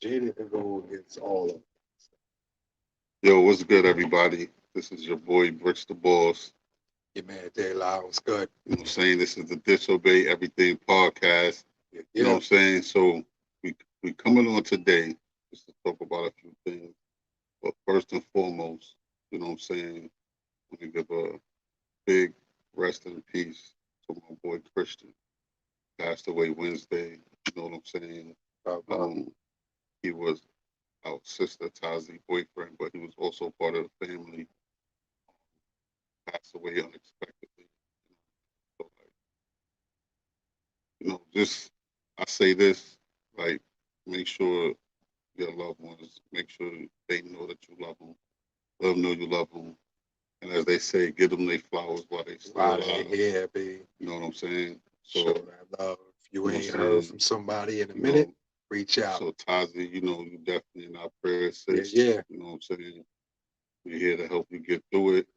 Jada can go against all of them. Yo, what's good, everybody? This is your boy Bricks the Boss. Your man Dae'Lah was good. You know what I'm saying? This is the Disobey Everything podcast. Yeah, You know what yeah. I'm saying? So we coming on today just to talk about a few things. But first and foremost, you know what I'm saying? I want to give a big rest in peace to my boy Christian. Passed away Wednesday. You know what I'm saying? Uh, Um, he was our sister Tazi's boyfriend, but he was also part of the family. Passed away unexpectedly. So, like, just I say this, like, make sure your loved ones, make sure they know that you love them. Let them know you love them. And as they say, give them their flowers while they still while they alive. here, be You know what I'm saying? show So, that love. If you you know what ain't I'm heard saying? from somebody in a You minute, know, reach out. so Tazi, you definitely in our prayer, Yeah, sis. yeah. You know what I'm saying? We're here to help you get through it.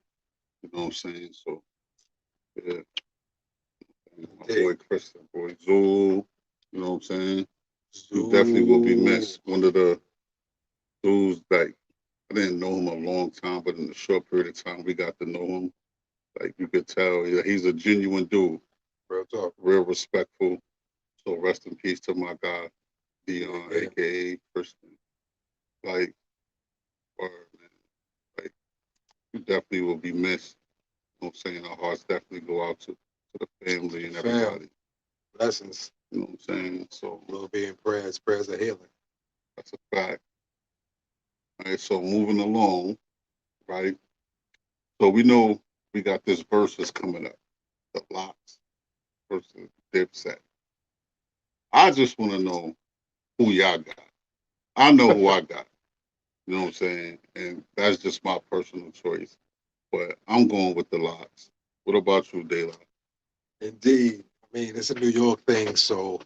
You know what I'm saying? So, yeah, my Hey, boy Christian, boy Zool, you know what I'm saying? You definitely will be Zoo. missed. One of the dudes like I didn't know him a long time, but in the short period of time we got to know him, like you could tell, yeah, he's a genuine dude, Real talk. real respectful. So rest in peace to my guy, Yeah, Dion, yeah. aka Christian. Like, word, man. Like, you definitely will be missed. You know what I'm saying? Our hearts definitely go out to the family and Fam, everybody. blessings. You know what I'm saying? So Will be in prayers. Prayers of healing. that's a fact. All right, so moving along, right? So we know we got this versus coming up, the Locks versus Dipset. I just want to know who y'all got. I know who I got. You know what I'm saying? And that's just my personal choice. But I'm going with the Locks. What about you, Dae'Lah? Indeed. I mean, it's a New York thing, so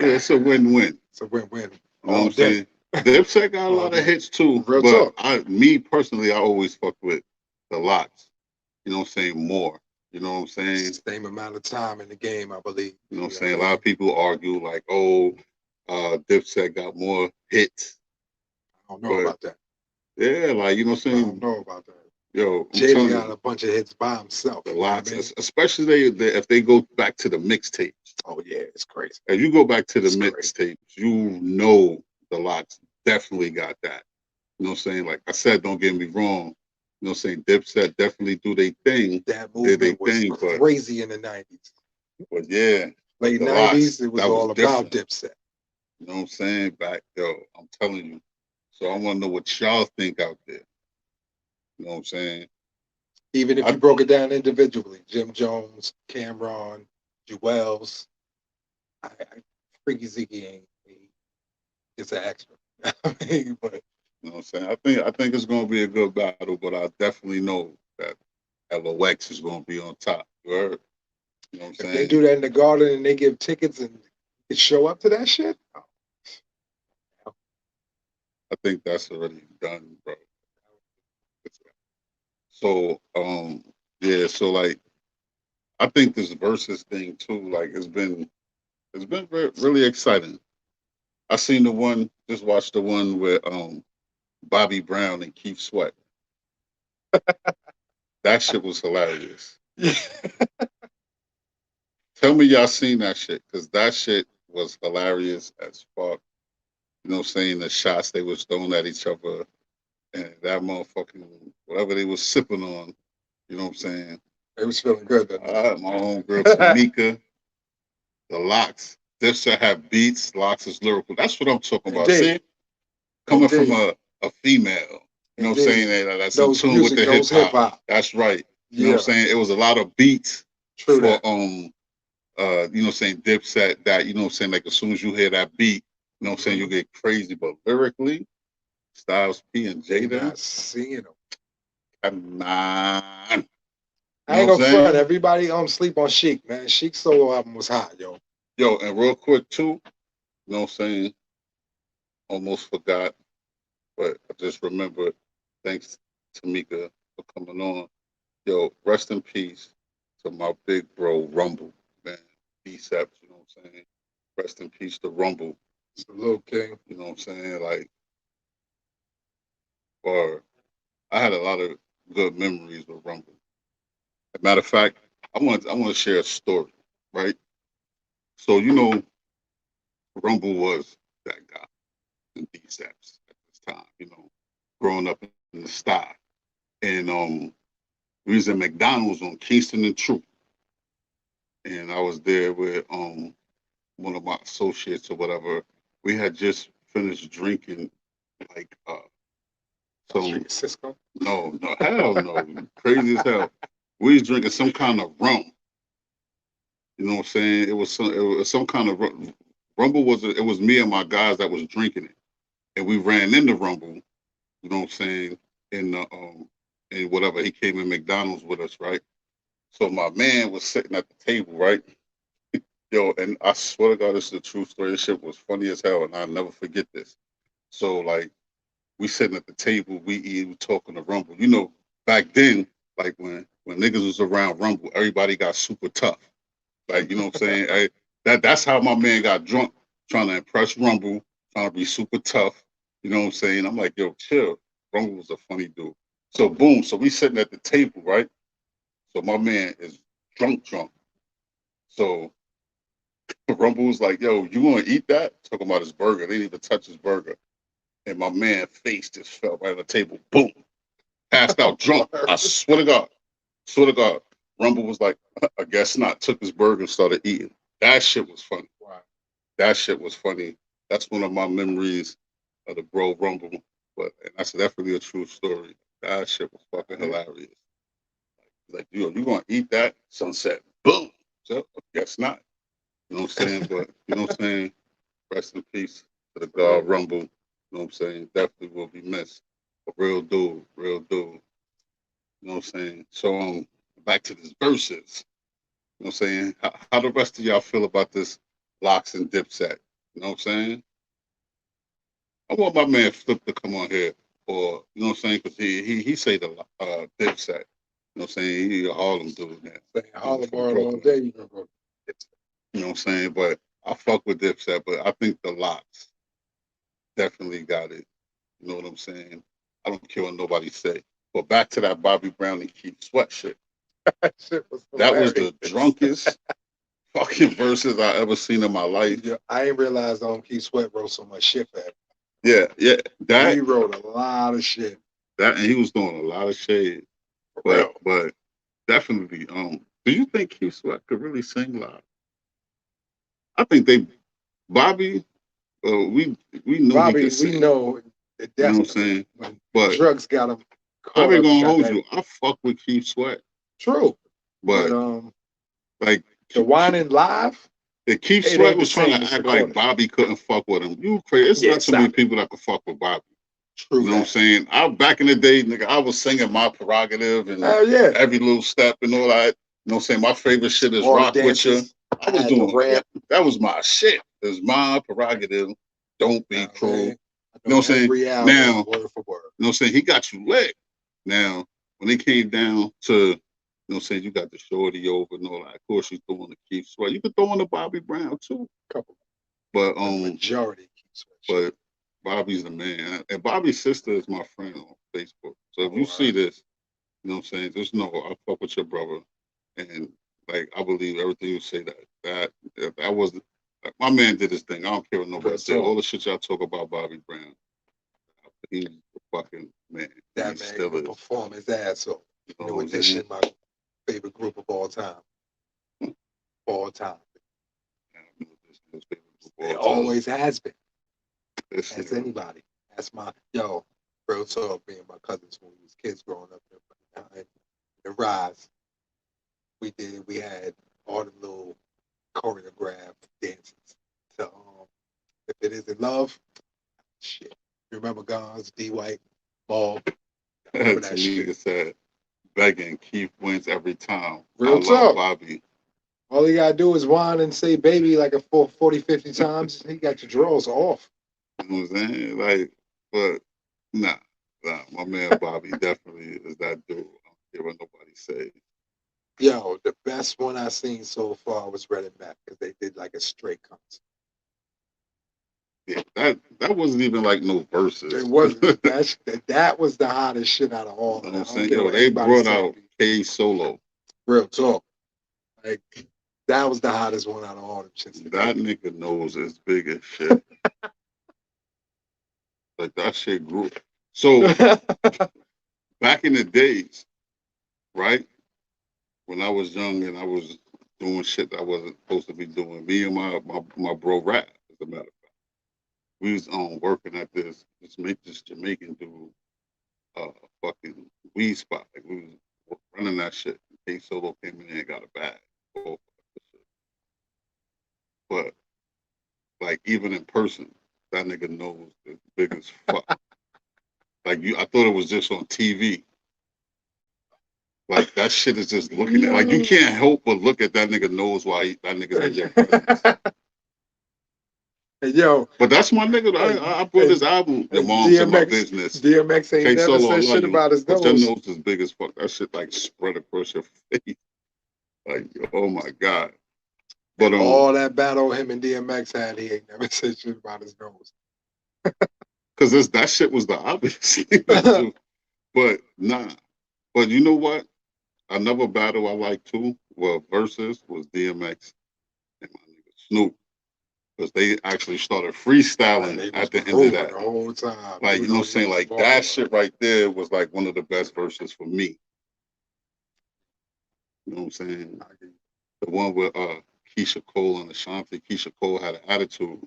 Yeah, it's a win-win. it's a win-win You know what all I'm day. saying? Dipset got a All lot of day. hits too, Real but talk. me personally, I always fuck with the Locks. You know what I'm saying? More. You know what I'm saying? Same amount of time in the game, I believe. You know what I'm You know saying? what A I lot mean? of people argue like, oh, Dipset got more hits, I don't know but about that. yeah, like you know what I'm I don't saying? know about that. Yo, I'm Jada telling got you, a bunch of hits by himself. the You know what I lots, mean? especially if they go back to the mixtapes. Oh yeah, it's crazy. If you go back to the It's crazy. mixtapes, you know the lots definitely got that. You know what I'm saying? Like I said, don't get me wrong. You know what I'm saying? Dipset definitely do their thing, That did their movement was thing, crazy in the 90s. but yeah, but Late the lots 90s, it was that was all about different. Dipset. You know what I'm saying? Back yo, I'm telling you. So I want to know what y'all think out there. You know what I'm saying? Even if you I broke it down individually, Jim Jones, Cameron, Jewels, Freaky Ziggy ain't. It's an extra. I mean, but you know what I'm saying? I think it's gonna be a good battle, but I definitely know that LOX is gonna be on top. You heard? You know what I'm if they saying? do that in the garden and they give tickets and it show up to that shit, oh, I think that's already done, bro. So yeah, so like I think this versus thing too, like it's been really exciting. I seen the one, just watched the one with Bobby Brown and Keith Sweat. That shit was hilarious. yeah. Tell me y'all seen that shit, because that shit was hilarious as fuck. You know what I'm saying? The shots they was throwing at each other and that motherfucking whatever they was sipping on, you know what I'm saying? It was feeling good that My homegirl night. Tamika, the locks. This should have beats, locks is lyrical. That's what I'm talking about. Indeed, See? Coming from indeed, a female, you know what I'm indeed. saying? That's in Knows tune with music, the hip knows hip hop. hop. That's right. You know what I'm Yeah, saying? It was a lot of beats true for that. you know what I'm saying, Dipset that, you know what I'm saying, like as soon as you hear that beat, you know what I'm saying, you Hmm. get crazy. But lyrically, Styles P and They Jada, not seeing them. come on. You I know ain't what I'm gonna front. saying? Everybody sleep on Chic, man. Chic's solo album was hot, yo. Yo, and real quick too, you know what I'm saying? Almost forgot, but I just remembered. Thanks, Tamika, for coming on. Yo, rest in peace to my big bro Rumble, man. Bceps, you know what I'm saying? Rest in peace to Rumble. Little King. You know what I'm saying? Like, or I had a lot of good memories with Rumble. As a matter of fact, I want to share a story, right? So Rumble was that guy in D-Steps at this time. Growing up in the sty, and we was at McDonald's on Kingston and Troop, and I was there with one of my associates or whatever. We had just finished drinking like some Cisco. no hell no crazy as hell. We was drinking some kind of rum. You know what I'm saying? It was some kind of Rumble it was me and my guys that was drinking it, and we ran into Rumble. You know what I'm saying? In the and whatever he came in McDonald's with us, right? So my man was sitting at the table, right? Yo, and I swear to God, this is a true story. This shit was funny as hell, and I'll never forget this. So like we sitting at the table, we eating, we talking to Rumble. Back then, like when niggas was around Rumble, everybody got super tough. Like, you know what I'm saying? That's how my man got drunk, trying to impress Rumble, trying to be super tough. You know what I'm saying? I'm like, yo, chill. Rumble was a funny dude. So boom, so we sitting at the table, right? So my man is drunk. So Rumble was like, yo, you want to eat that? Talking about his burger. They didn't even touch his burger. And my man face just fell right on the table. Boom. Passed out drunk. I swear to God. Swear to God. Rumble was like, I guess not. Took his burger and started eating. That shit was funny. Wow. That shit was funny. That's one of my memories of the bro Rumble. But and that's definitely a true story. That shit was fucking hilarious. Like, you gonna eat that? Sunset. Boom. So I guess not. You know what I'm saying? But you know what I'm saying? Rest in peace to the God Rumble. You know what I'm saying? Definitely will be missed. A real dude, real dude. You know what I'm saying? So back to this verses. You know what I'm saying? How the rest of y'all feel about this Locks and Dipset? You know what I'm saying? I want my man Flip to come on here, or you know what I'm saying, because he say the Dipset. You know what I'm saying? He a Harlem dude now. Saying Harlem From Bar all Brooklyn. day, you can go. You know what I'm saying? But I fuck with Dipset, but I think the Locks definitely got it. You know what I'm saying? I don't care what nobody say. But back to that Bobby Brown and Keith Sweat shit. That shit was That was hilarious. the drunkest fucking verses I ever seen in my life. Yeah, I ain't realized Keith Sweat wrote so much shit for him. Yeah. He wrote a lot of shit. And he was doing a lot of shade. For But real. but definitely, do you think Keith Sweat could really sing live? I think Bobby, we knew he Bobby, could we sing. know it You know what I'm definitely saying? when But drugs got him I caught ain't up. gonna Got hold that you. I fuck with Keith Sweat, true, but but like the whining live, Keith it Sweat ain't the was trying same to as act like recording. Bobby couldn't fuck with him. You crazy? It's Yeah, not too many stop it. people that can fuck with Bobby. True You know what I'm that. saying? I back in the day, nigga, I was singing My Prerogative and Hell yeah. every little step and all that. You know what I'm saying? My favorite shit is All the Rock With You. dances. I was Had the doing ramp. that was my shit. It's My Prerogative. Don't be cruel. Man, I You know what I'm saying? every album Now, word for word. you know what I'm saying? He got you lit. Now, when it came down to, you know what I'm saying, you got the Shorty over and all that. Of course, you throwing the Keith Sweat. You could throw in the Bobby Brown too. Couple, But the majority Keith Sweat. but Bobby's the man. And Bobby's sister is my friend on Facebook. So if you see this, you know what I'm saying, just know I fuck with your brother. And like I believe everything you say that was like, my man did his thing. I don't care what nobody Good say. talk. All the shit y'all talk about Bobby Brown. He's the fucking man. He That man still can is. perform his ass off. You know New what I'm saying? Edition, my favorite group of all time. All time. Yeah, I know this is his favorite group of It all time. always has been. This As year, anybody. That's my real talk. Me and my cousins when we was kids growing up in the rise. We had all the little choreographed dances. So if it isn't love, shit. You remember Guns, D White, Ball. Remember that shit. Tanika said, begging, Keith wins every time. I Real love talk. Bobby. All you gotta do is whine and say baby like a 40, 50 times. He got your drawers off. You know what I'm saying? Like, but nah, my man Bobby definitely is that dude. I don't care what nobody say. Yo, the best one I seen so far was Red and Mac because they did like a straight concert. Yeah, that wasn't even like no verses. It wasn't. That was the hottest shit out of all of You know them. what I I'm don't saying? care Yo, what they anybody brought say. out K Solo. Real talk. Like that was the hottest one out of all them shits. That nigga nose is big as shit. Like that shit grew. So back in the days, right? When I was young and I was doing shit that I wasn't supposed to be doing, me and my bro Rap, as a matter of fact, we was working at this Jamaican dude fucking weed spot. Like we was running that shit. K Solo came in there and got a bag. Oh, but like even in person, that nigga nose is big as fuck. Like I thought it was just on TV. Like that shit is just looking at. Like you can't help but look at that nigga nose while that nigga's in your presence. Yo, but that's my nigga. I brought his album. Your mom's in my business. DMX ain't K never Solo, I said love shit you. about his But your nose. nose is big as fuck. That shit like spread across your face. Like, oh my god. But all that battle him and DMX had, he ain't never said shit about his nose. Because that shit was the obvious. But nah. But you know what? Another battle I like too, well, versus was DMX and my nigga Snoop. Because they actually started freestyling at the end of that. The whole time. Like, you know what I'm saying? Like, that shit right there was like one of the best verses for me. You know what I'm saying? The one with Keisha Cole and Ashanti. Keisha Cole had an attitude.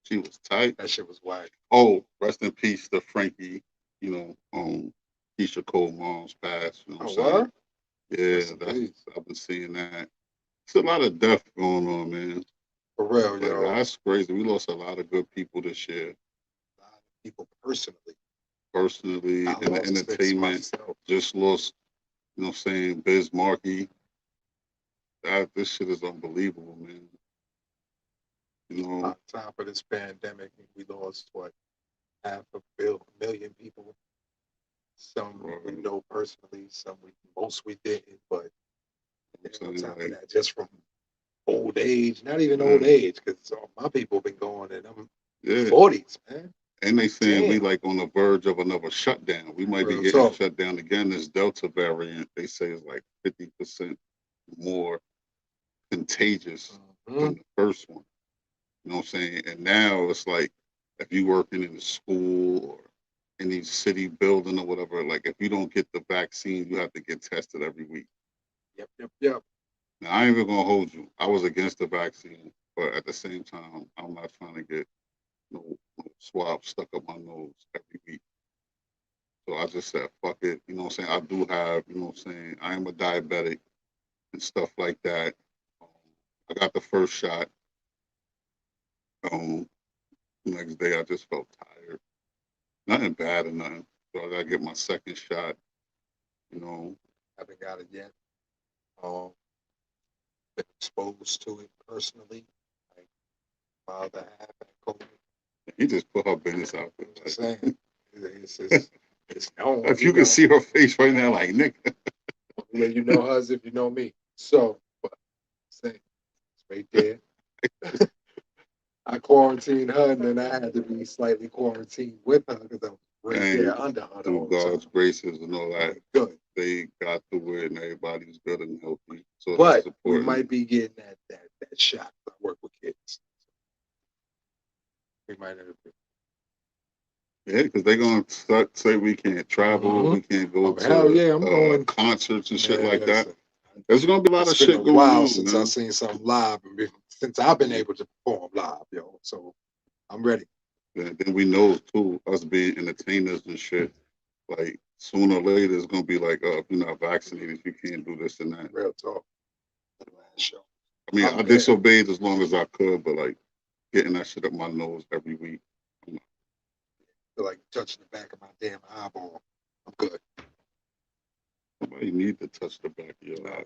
She was tight. That shit was whack. Oh, rest in peace to Frankie. You know, Keisha Cole mom's passed. You know what I'm saying? Yeah, I've been seeing that. It's a lot of death going on, man. For real, like, yo. That's crazy. We lost a lot of good people this year. A lot of people personally. In the entertainment, just lost, you know what I'm saying, Biz Markie. This shit is unbelievable, man. You know, on top of this pandemic, we lost what, half a million people. Some we know personally, most we didn't, but on top of that, just from old age, not even old age, because my people been going in them 40s, man. And they saying we like on the verge of another shutdown. We might be getting shut down again. This Delta variant, they say, is like 50% more contagious than the first one. You know what I'm saying? And now it's like if you working in a school or any city building or whatever, like if you don't get the vaccine, you have to get tested every week. Yep. Now I ain't even gonna hold you. I was against the vaccine, but at the same time, I'm not trying to get no swab stuck up my nose every week. So I just said, fuck it. You know what I'm saying? I do have, you know what I'm saying? I am a diabetic and stuff like that. I got the first shot. The next day I just felt tired. Nothing bad or nothing. So I gotta get my second shot. You know. Haven't got it yet. Been exposed to it personally. Like father had COVID. He just put her business out there. I'm saying it's known. If you can see her face right now, like nigga. You know her as if you know me. So, but say it's right there. I quarantined her, and then I had to be slightly quarantined with her because I was right there under her. Through God's graces and all that, good. They got through it, and everybody's good and healthy. So but we might be getting that shot. I work with kids. We might have. Yeah, because they're gonna say we can't travel, we can't go to I'm going concerts and shit like that. There's gonna be a lot of shit going on. Since I've seen something live, since I've been able to perform live, yo. So I'm ready. And then we know too, us being entertainers and shit. Like sooner or later, it's gonna be like, if you're not vaccinated, you can't do this and that. Real talk. Show. I mean, I disobeyed as long as I could, but like getting that shit up my nose every week. I feel like touching the back of my damn eyeball. I'm good. Nobody need to touch the back of your eye.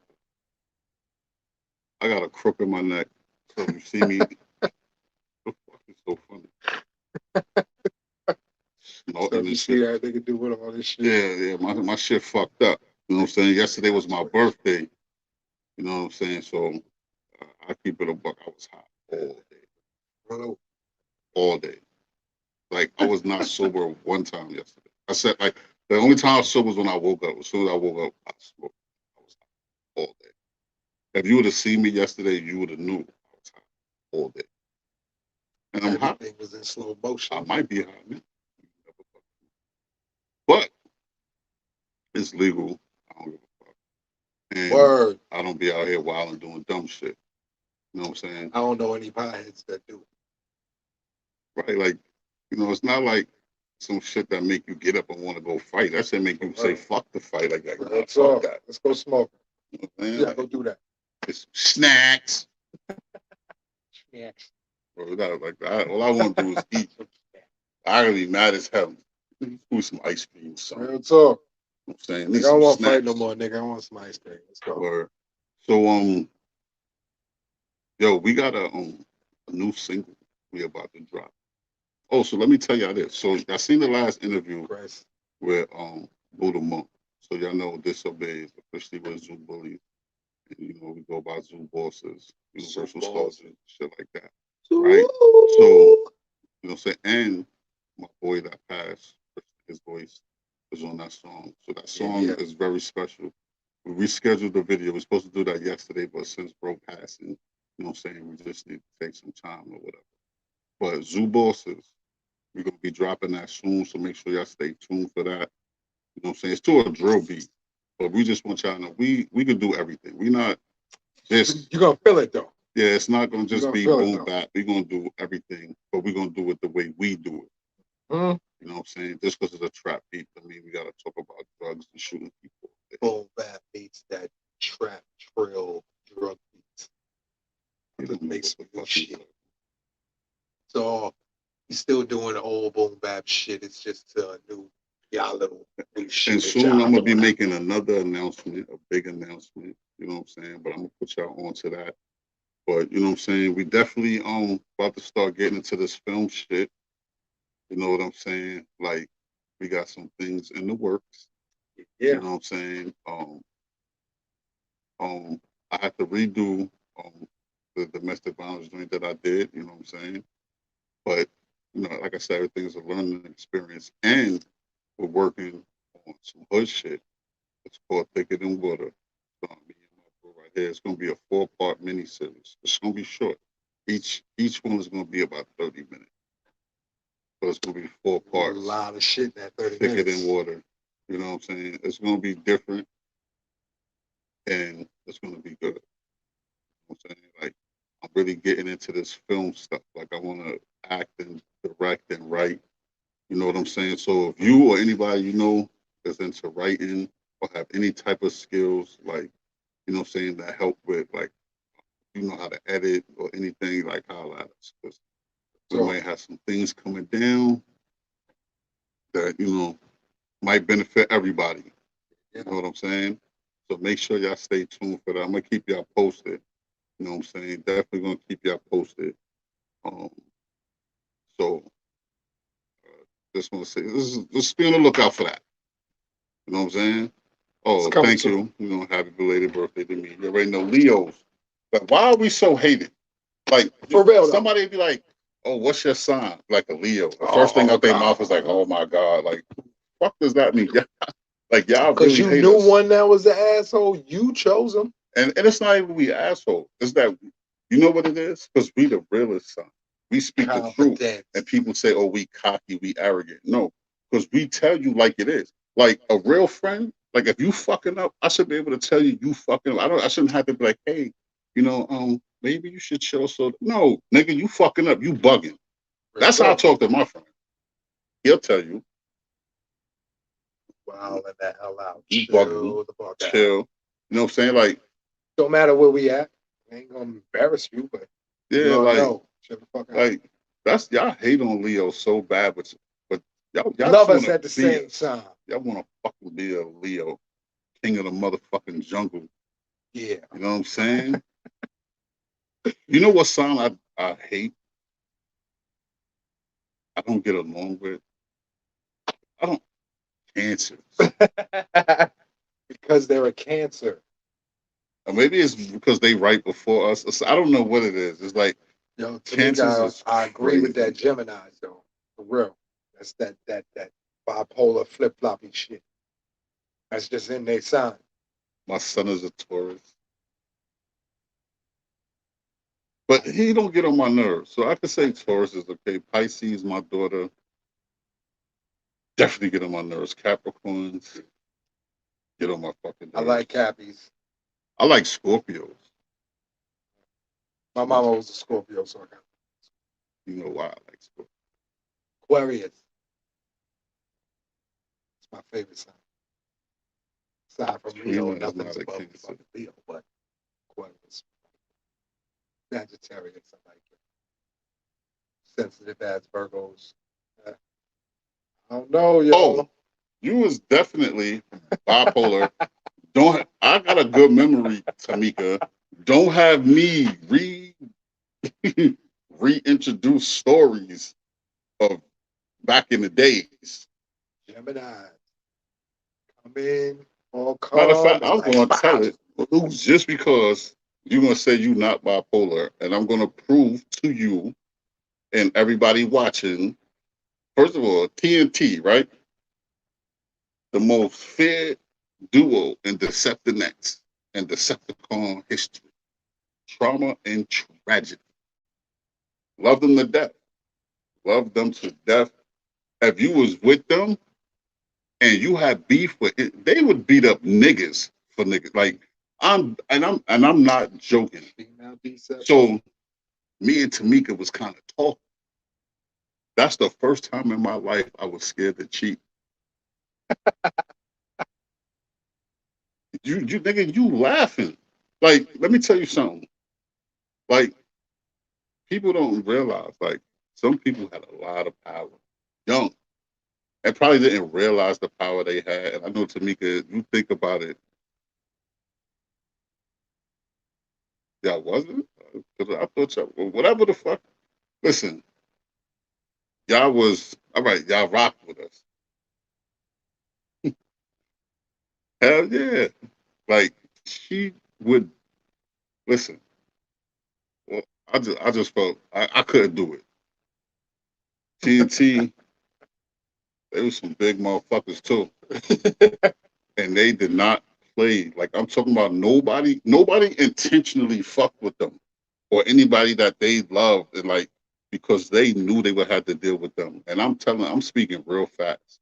I got a crook in my neck, so you see me. The fuck is so funny? So you see that nigga doing all this shit. Yeah. My shit fucked up. You know what I'm saying? Yesterday was my birthday. You know what I'm saying? So I keep it a buck. I was hot all day. All day. Like I was not sober one time yesterday. I said like the only time I was sober was when I woke up. As soon as I woke up, I smoked. I was high all day. If you would have seen me yesterday, you would have knew I was high all day. And I'm high. Everything was in slow motion. I might be high, man. But it's legal. I don't give a fuck. And Word. I don't be out here wilding doing dumb shit. You know what I'm saying? I don't know any potheads that do. Right? Like, you know, it's not like some shit that make you get up and want to go fight. That shit make you say fuck the fight. Like nah, Let's fuck that. Let's go smoke. You know what I'm saying? Yeah, Like, go do that. it's snacks. Snacks. Bro, all I want to do is eat. I gotta be mad as hell. Food some ice cream, something. Real talk. You know what I'm saying? Nigga, I don't want to fight no more, nigga. I want some ice cream. Let's go. Word. So yo, we got a new single we about to drop. Oh, so let me tell y'all this. So I seen the last interview Christ. with Buddha Monk. So y'all know Dysobey is officially with Zoo Bullies. And you know, we go by Zoo Bozzez, Universal Soldiers, shit like that. Right? So, you know what I'm saying? And my boy that passed, his voice is on that song. So that song is very special. We rescheduled the video. We were supposed to do that yesterday, but since bro passing, you know what I'm saying, we just need to take some time or whatever. But Zoo Bozzez, we're gonna be dropping that soon, so make sure y'all stay tuned for that. You know what I'm saying? It's to a drill beat. But we just want y'all to know we can do everything. We not just you're gonna feel it though. Yeah, it's not gonna just be boom bap. We're gonna do everything, but we're gonna do it the way we do it. Mm. You know what I'm saying? Just because it's a trap beat, I mean we gotta talk about drugs and shooting people. Boom bap beats that trap trill drug beats. That makes me shit. So he's still doing the old boom bap shit. It's just a new little shit. And soon I'm gonna be making another announcement, a big announcement. You know what I'm saying? But I'm gonna put y'all onto that. But you know what I'm saying? We definitely about to start getting into this film shit. You know what I'm saying? Like we got some things in the works. Yeah. You know what I'm saying? I have to redo the domestic violence joint that I did. You know what I'm saying? But you know, like I said, everything is a learning experience, and we're working on some hood shit. It's called Thicker Than Water. Me and my bro right here. It's gonna be a 4-part miniseries. It's gonna be short. Each one is gonna be about 30 minutes. So it's gonna be 4 parts. A lot of shit in that 30 Thicker minutes. Than Water. You know what I'm saying? It's gonna be different, and it's gonna be good. You know what I'm saying? Like I'm really getting into this film stuff. Like I want to act and direct and write. You know what I'm saying? So if you or anybody you know is into writing or have any type of skills, like, you know what I'm saying, that help with, like, you know how to edit or anything, like, holla at us. Because we might have some things coming down that, you know, might benefit everybody. You know what I'm saying? So make sure y'all stay tuned for that. I'm going to keep y'all posted. You know what I'm saying? Definitely going to keep y'all posted. So just want to say, just be on the lookout for that. You know what I'm saying? Oh, thank you. You know, happy belated birthday to me. You already know Leos. Like, why are we so hated? Like, for real, somebody be like, oh, what's your sign? Like a Leo. The first thing out their mouth is like, oh my God. Like, what does that mean? Like, y'all really hate us. Because you knew one that was the asshole, you chose him. And it's not even we asshole. It's that, you know what it is? Because we the realest sign. We speak the truth. And people say, oh, we cocky, we arrogant. No, because we tell you like it is. Like a real friend, like if you fucking up, I should be able to tell you fucking up. I shouldn't have to be like, hey, you know, maybe you should chill. So no, nigga, you fucking up, you bugging. That's how I talk to my friend. He'll tell you. Wow, let that hell out. You bugging. Chill. You know what I'm saying? Like, don't matter where we at. I ain't gonna embarrass you, but yeah, like that's y'all hate on Leo so bad, but y'all love us at the same time. Y'all want to fucking be a Leo, king of the motherfucking jungle. Yeah, you know what I'm saying? You know what sign I hate? I don't get along with. I don't cancers. Because they're a cancer. Or maybe it's because they right before us. I don't know what it is. It's like, yo, cancers. I agree with that Gemini though, for real. That's that bipolar flip floppy shit. That's just in their sign. My son is a Taurus, but he don't get on my nerves. So I could say Taurus is okay. Pisces, my daughter, definitely get on my nerves. Capricorns get on my fucking nerves. I like Cappies. I like Scorpios. My mama was a Scorpio, so I got You know why I like Scorpios? Aquarius. It's my favorite sign. Aside from Leo, Trina is nothing not is a above Cancer. fucking Leo, but Aquarius. Sagittarius, I like it. Sensitive as Virgos. I don't know, y'all. Oh, you was definitely bipolar. Don't I got a good memory, Tamika. Don't have me reintroduce stories of back in the days. Gemini. Come in, all Matter of calm fact, and I'm like, gonna tell wow. it just because you're gonna say you're not bipolar, and I'm gonna prove to you and everybody watching. First of all, TNT, right? The most feared duo in Decepticons and Decepticon history. Trauma and tragedy. Love them to death. Love them to death. If you was with them and you had beef with it, they would beat up niggas for niggas. Like I'm not joking. Female Decep. So me and Tamika was kind of talking. That's the first time in my life I was scared to cheat. You nigga, you laughing. Like, let me tell you something. Like, people don't realize, like, some people had a lot of power. Young. And probably didn't realize the power they had. And I know Tamika, you think about it. Yeah, wasn't it? Because I thought y'all, well, whatever the fuck. Listen, y'all was, all right, y'all rocked with us. Hell yeah. Like, she would, listen, well, I just felt, I couldn't do it. TNT, they was some big motherfuckers too. And they did not play. Like, I'm talking about nobody intentionally fucked with them or anybody that they loved and like because they knew they would have to deal with them. And I'm speaking real fast.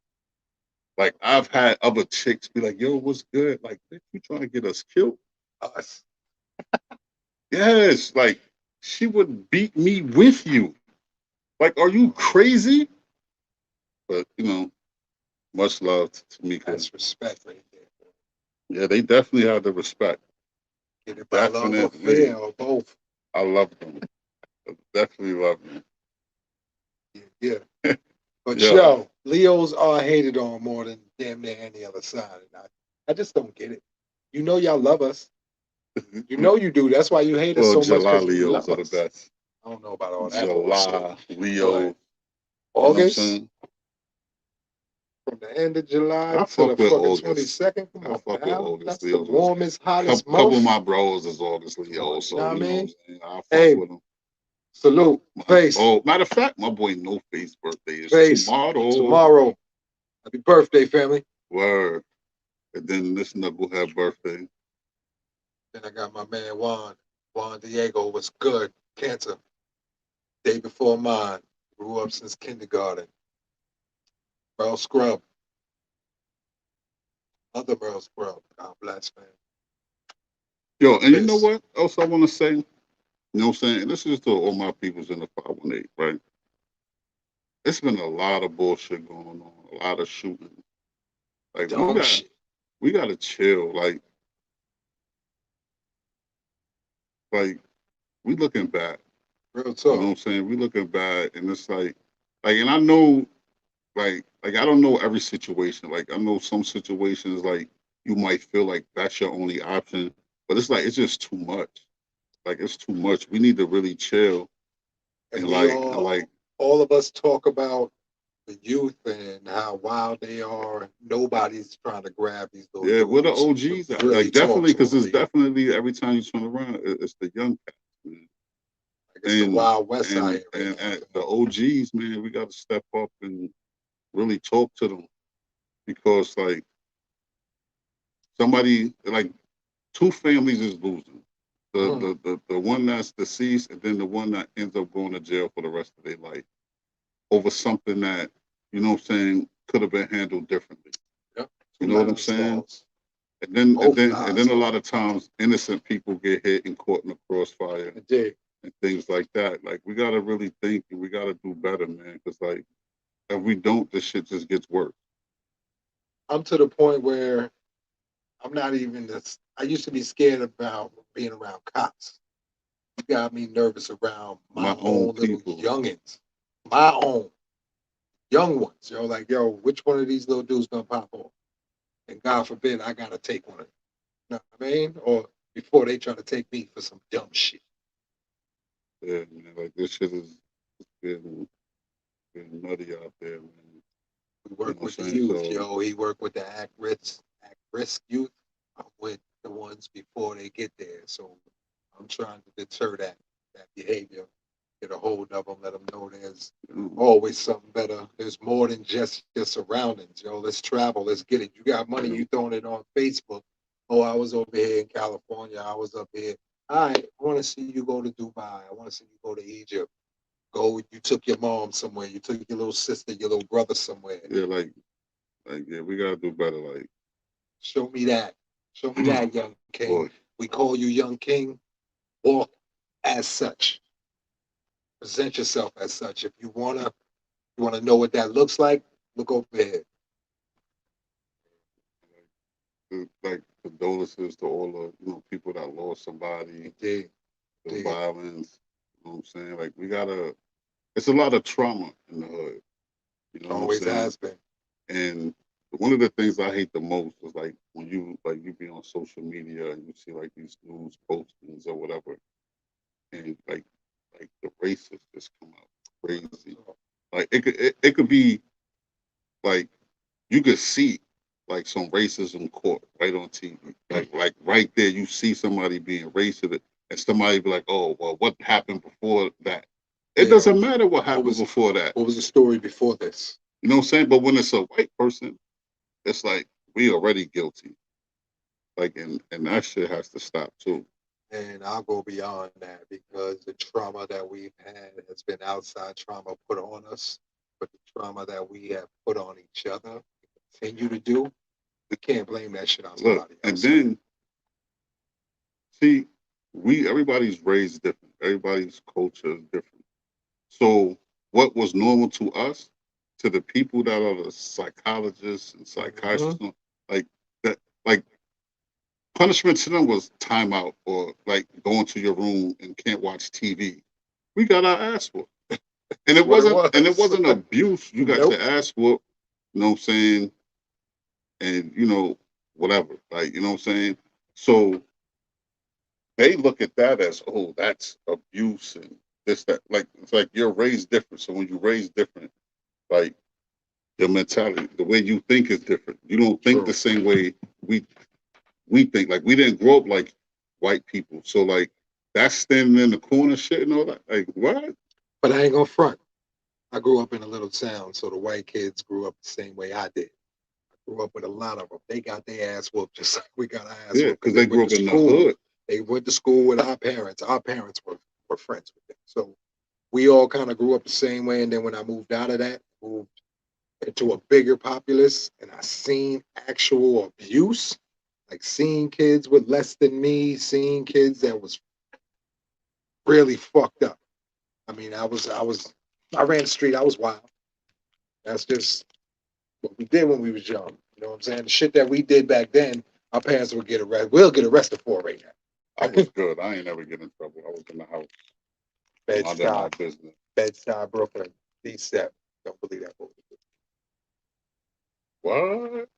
Like I've had other chicks be like, "Yo, what's good? Like, bitch, you trying to get us killed?" Us. Yes, like she would beat me with you. Like, are you crazy? But much love to Tamika. That's respect right there. Yeah, they definitely have the respect. Get it by love or Definitely, fear or both. I love them. I definitely love them. Yeah. But Yeah. yo, Leos are hated on more than damn near any other sign. And I just don't get it. You know y'all love us. You know you do. That's why you hate us Well, so much July because you Leos love are the us. best. I don't know about all that July, bullshit. Leo. But You know what I'm August, saying? from the end of July I to fuck the with fucking August. 22nd, come I on, fuck with pal. August That's the Leos. warmest, hottest Couple of month. my bros is August Come on, Leos, you so know what I you know what I'm mean? saying. I fuck Hey, with them. salute, face, Oh, matter of fact, my boy No Face birthday is face. tomorrow. Tomorrow. Happy birthday, family. Word. And then this knucklehead birthday. Then I got my man Juan Diego was good. Cancer. Day before mine. Grew up since kindergarten. Merle Scrub. Other Merle Scrub. God bless, man. Yo, and you know Piss. what else I want to say? You know what I'm saying? And this is to all my peoples in the 518, right? It's been a lot of bullshit going on, a lot of shooting. Like Dumb shit. we gotta chill. Like we looking back. Real You know what talk. I'm saying? We looking back, and it's and I know, I don't know every situation. Like I know some situations, like you might feel like that's your only option, but it's like it's just too much. Like it's too much. We need to really chill And and we all of us talk about the youth and how wild they are. Nobody's trying to grab these little yeah, where the dudes OGs to at? really Like talk definitely, to because them. it's definitely every time you turn around, it's the young cats, man. Like it's the Wild West out And here right now. the OGs, man, we got to step up and really talk to them because like somebody like two families is losing. The one that's deceased and then the one that ends up going to jail for the rest of their life over something that, you know what I'm saying, could have been handled differently. Yep. You know what I'm saying? Laws. And then a lot of times innocent people get hit and caught in the crossfire Indeed. and things like that. Like we gotta really think and we gotta do better, man. Because like if we don't, this shit just gets worse. I'm to the point where I'm not even this. I used to be scared about being around cops. You got me nervous around my My own own little people. youngins, my own young ones. Like, which one of these little dudes gonna pop off? And God forbid I gotta take one of them. You know what I mean? Or before they try to take me for some dumb shit. Yeah, man. Like this shit is getting nutty out there, man. We You know work what with I'm the saying? youth, So He worked with the at risk youth. I'm with the ones before they get there. So I'm trying to deter that behavior. Get a hold of them, let them know there's always something better. There's more than just your surroundings. Let's travel. Let's get it. You got money, you throwing it on Facebook. Oh, I was over here in California. I was up here. All right, I want to see you go to Dubai. I want to see you go to Egypt. Go, you took your mom somewhere. You took your little sister, your little brother somewhere. yeah, like yeah, we gotta do better. Like Show me that. Show me that, young king. boy, We call you young king. Walk as such. Present yourself as such. If you wanna know what that looks look over here. like condolences to all the people that lost somebody, Dig, the dig. violence. You know what I'm saying? Like we gotta. It's a lot of trauma in the hood. You know what I'm Always saying? has been. And one of the things I hate the most is like when you be on social media and you see like these news postings or whatever, and like the racists just come out crazy. Like it could be like you could see like some racism caught right on TV. Like right there, you see somebody being racist, and somebody be like, "Oh, well, what happened before that?" It Yeah. doesn't matter what What happened was before that. what was the story before this? You know what I'm saying? But when it's a white person, it's like we already guilty. Like and that shit has to stop too. And I'll go beyond that because the trauma that we've had has been outside trauma put on us, but the trauma that we have put on each other, continue to do, we can't blame that shit on Look, somebody and else, man. then see, we everybody's raised different. Everybody's culture is different. So what was normal to us, to the people that are the psychologists and Mhm. psychiatrists, like that, like punishment to them was timeout or like going to your room and can't watch TV. We got our ass whooped, and That's it what it wasn't was. abuse. You got Nope. your ass whooped. You know what I'm saying? And whatever. Like you know what I'm saying. So they look at that as, oh, that's abuse and this that. Like it's like you're raised different. So when you raised different, like your mentality, the way you think is different. You don't think the True. same way we we think. Like we didn't grow up like white people. So like that's standing in the corner shit and all that. Like what? But I ain't gonna front. I grew up in a little town, so the white kids grew up the same way I did. I grew up with a lot of them. They got their ass whooped just like we got our ass Yeah, whooped because because they they went grew to up in the school. hood. They went to school with our parents. Our parents were friends with them. So we all kind of grew up the same way. And then when I moved out of that, moved into a bigger populace, and I seen actual abuse, like seeing kids with less than me, seeing kids that was really fucked up. I mean, I ran the street. I was wild. That's just what we did when we was young. You know what I'm saying? The shit that we did back then, our parents would get arrested. We'll get arrested for right I now. was good. I ain't never get in trouble. I was in the house, Bed minding my Stuy, business. Bed-Stuy, Brooklyn, D-Step. Don't believe that. What?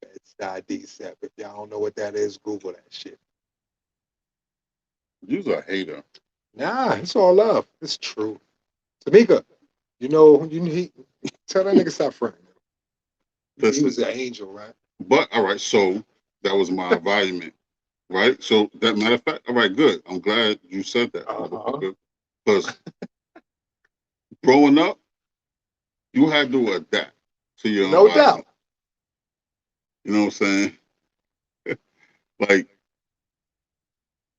Bed-Stuy, D-Step. If y'all don't know what that is, Google that shit. You's a hater. Nah, it's all love. It's true. Tamika, tell that nigga stop fronting. He Listen, was an angel, right? but all right. So that was my environment, right? So that matter of fact, all right, good. I'm glad you said that, Uh-huh. motherfucker. Because growing up, you had to adapt. to your No environment. doubt. You know what I'm saying? Like,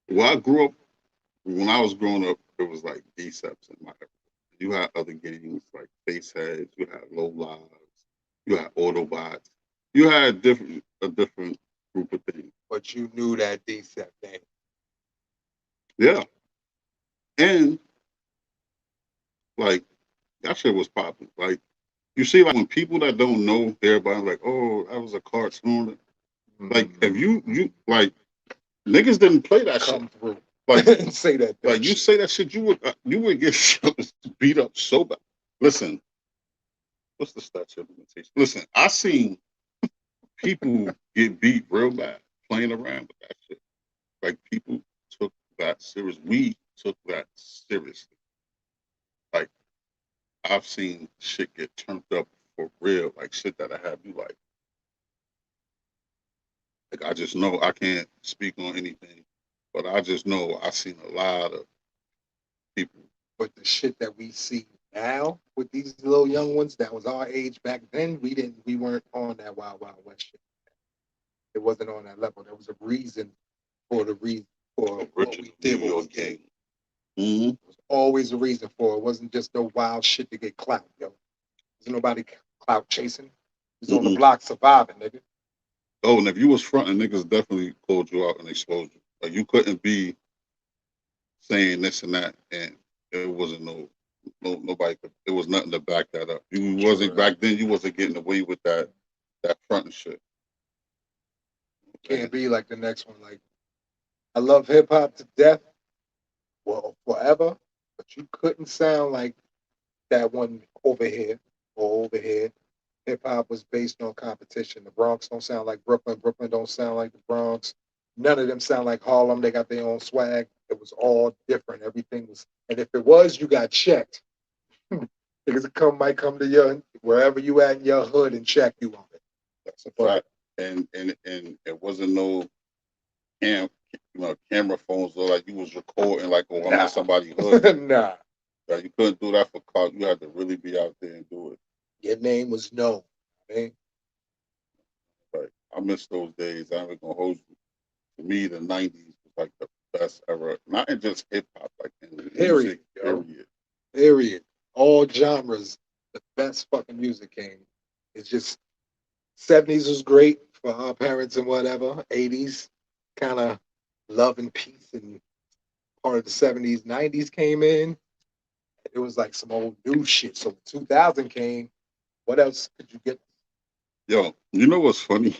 well, I grew up, when I was growing up, it was like Decepts and my you had other games like Faceheads, you had Low Lives, you had Autobots, you had a different group of things. But you knew that Decept name. Yeah. And like that shit was popping. Like you see, like when people that don't know, everybody like, oh, that was a cartoon. Like if you like niggas didn't play that shit. Come through. Like and say that. Like you shit. say that shit, you would get beat up so bad. Listen, what's the statute of limitation? Listen, I seen people get beat real bad playing around with that shit. Like people took that serious. We took that seriously. Like I've seen shit get turned up for real, like shit that I have you like I just know I can't speak on anything, but I just know I've seen a lot of people. But the shit that we see now with these little young ones that was our age back then, we weren't on that Wild Wild West shit. It wasn't on that level. There was a reason for what we did. What we did. Mm-hmm. There was always a reason for it. It wasn't just no wild shit to get clout, yo. There's nobody clout chasing. He was on the block surviving, nigga. Oh, and if you was fronting, niggas definitely called you out and exposed you. Like you couldn't be saying this and that, and it wasn't nobody could. It was nothing to back that up. You wasn't back then. You wasn't getting away with that fronting shit. Can't be like the next one. Like I love hip hop to death, well forever, but you couldn't sound like that one over here or over here. Hip hop was based on competition. The Bronx don't sound like Brooklyn. Brooklyn don't sound like the Bronx. None of them sound like Harlem. They got their own swag. It was all different. Everything was, and if it was, you got checked. Niggas might come to your wherever you at in your hood and check you on it. That's a fact. And it wasn't no camera phones or like you was recording like I'm at somebody's hood. Nah. Like, you couldn't do that for clout. You had to really be out there and do it. Your name was known. Man. Right. I miss those days. I ain't gonna hold you. For me, the '90s was like the best era. Not in just hip hop, like in music. Period. All genres. The best fucking music came. It's just 70s was great for our parents and whatever. 80s, kind of love and peace and part of the 70s. 90s came in. It was like some old new shit. So 2000 came. What else could you get? Yo, you know what's funny?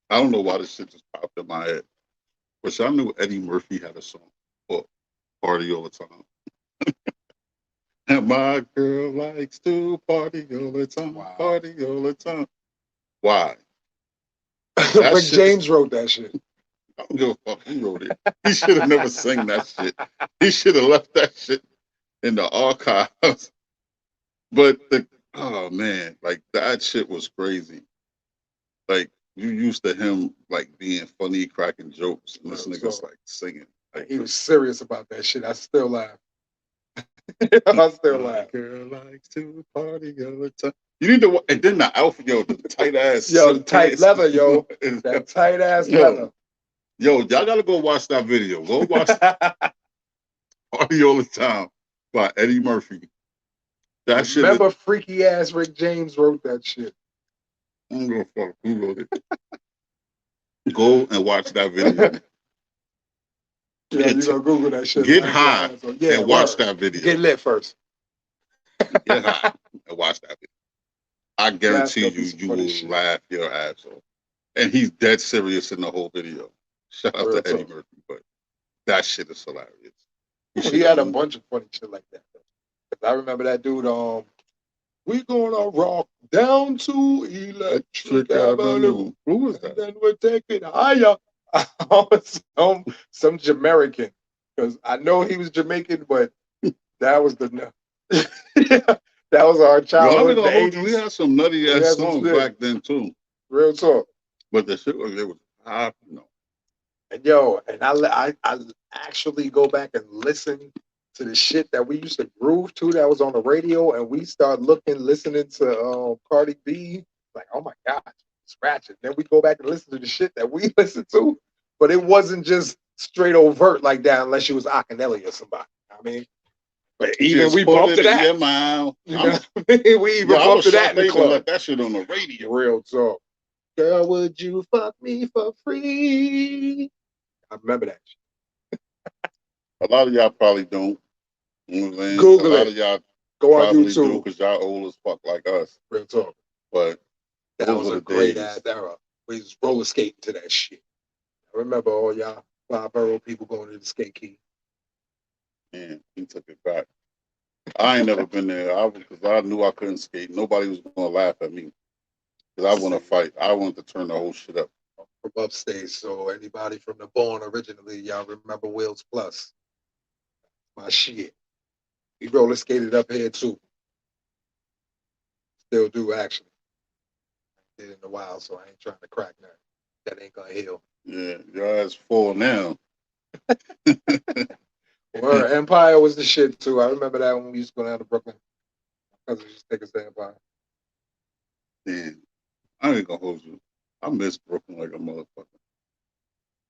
I don't know why this shit just popped in my head. But y'all knew Eddie Murphy had a song called Party All the Time. And my girl likes to party all the time. Wow. Party all the time. Why? Rick James wrote that shit. I don't give a fuck who wrote it. He should have never sang that shit. He should have left that shit in the archives. But oh man, like that shit was crazy. Like you used to him like being funny, cracking jokes, and this nigga's like singing. Like, he was serious about that shit. I still laugh. I still laugh. Girl likes to party all the time. You need to, and then the outfit, yo, the tight ass, yo, the tight leather, yo, that tight ass leather. Yo, y'all gotta go watch that video. Go watch Party All the Time by Eddie Murphy. That shit. Remember, freaky ass Rick James wrote that shit. I don't give a fuck who wrote it. Go and watch that video. Yeah, you gonna Google that shit. Get high and watch that video. Get lit first. Get high and watch that video. I guarantee you will laugh your ass off. And he's dead serious in the whole video. Shout out to Eddie Murphy, but that shit is hilarious. He had a bunch of funny shit like that. I remember that dude. We gonna rock down to Electric Avenue. Who was that? And then we'll take it higher. some Jamaican, because I know he was Jamaican, but that was the that was our childhood. We had some nutty ass songs back then too. Real talk. But the shit was high, And yo, and I actually go back and listen to the shit that we used to groove to that was on the radio, and we start listening to Cardi B. Like, oh my god, scratch it. Then we go back and listen to the shit that we listened to, but it wasn't just straight overt like that unless you was Akinelli or somebody. I mean, but even Just we put bumped it to in that. your mouth. You know, what I mean? We even I bumped was to that shocked in they the even club. let that shit on the radio. Real talk. Girl, would you fuck me for free? I remember that shit. A lot of y'all probably don't. You know what I'm saying? Google a lot it. of y'all Go on probably do YouTube. because y'all old as fuck like us. Real talk. But That those was were a the great days. ass era. We was roller skating to that shit. I remember all y'all Five Borough people going to the skate key. Man, he took it back. I ain't never been there. Because I knew I couldn't skate. Nobody was gonna laugh at me. Because I want to fight. I wanted to turn the whole shit up. From upstate, so anybody from the Born originally, y'all remember Wheels Plus. My shit. We roller skated up here too. Still do actually. Did in a while, so I ain't trying to crack that. That ain't gonna heal. Yeah, your ass full now. Well, Empire was the shit too. I remember that when we used to go down to Brooklyn. My cousin used to take us to Empire. Man, I ain't gonna hold you. I miss Brooklyn like a motherfucker.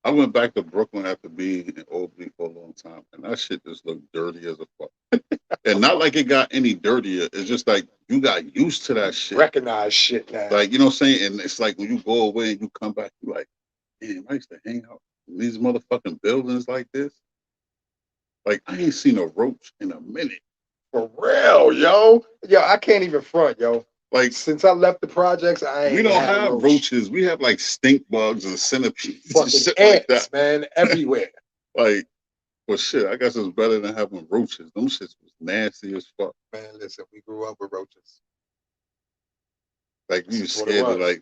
I went back to Brooklyn after being in Albany for a long time, and that shit just looked dirty as a fuck. And not like it got any dirtier. It's just like you got used to that shit. Recognize shit now. Like, you know what I'm saying? And it's like when you go away and you come back, you like, damn, I used to hang out in these motherfucking buildings like this. Like, I ain't seen a roach in a minute. For real, yo. Yo, I can't even front, yo. Like, since I left the projects, I ain't we don't had have roach. roaches. We have like stink bugs and centipedes Fucking and shit ants, like that. man, everywhere. Like, well, shit, I guess it's better than having roaches. Them shits was nasty as fuck. Man, listen, we grew up with roaches. Like, you were scared to like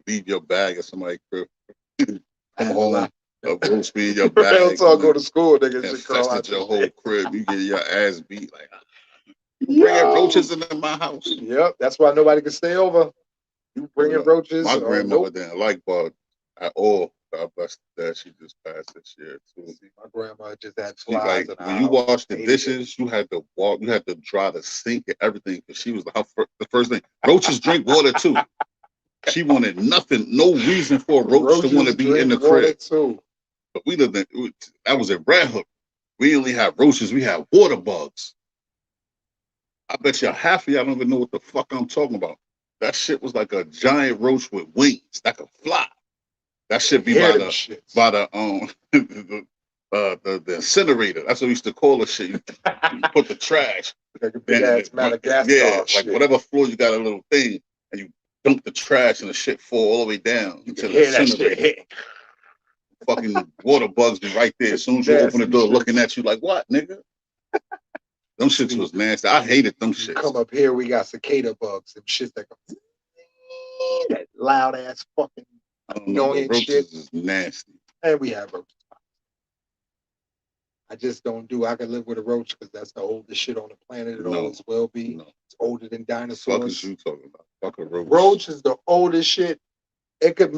leave your bag at somebody's crib. A roach be in your bag. Real talk, go to school, nigga. Shit curl out your whole crib. You get your ass beat. Like, you bringing roaches into my house. Yep, that's why nobody can stay over. You bringing roaches. My grandmother didn't like bugs at all. God bless that. She just passed this year too. See, my grandma just had flies. Like when you wash the dishes, you had to dry the sink and everything because she was the first thing. Roaches drink water too. She wanted nothing, no reason for a roach to want to be in the crib. Too. But we lived in that was in Red Hook. We only had roaches. We had water bugs. I bet you half of y'all don't even know what the fuck I'm talking about. That shit was like a giant roach with wings that could fly. That should be by the the incinerator. That's what we used to call the shit. You put the trash. Like a big ass Madagascar. Yeah, like whatever floor you got a little thing, and you dump the trash and the shit fall all the way down into the incinerator. Fucking water bugs be right there. As soon as you open the door, looking at you like, what, nigga? Them shits was nasty. I hated them shits. Come up here, we got cicada bugs. Them shits that go that loud ass fucking annoying shit. Is nasty. And we have roaches. I just don't do. I can live with a roach because that's the oldest shit on the planet. It always will be. No. It's older than dinosaurs. What is you talking about? Fuck a roach. Roach is the oldest shit. It could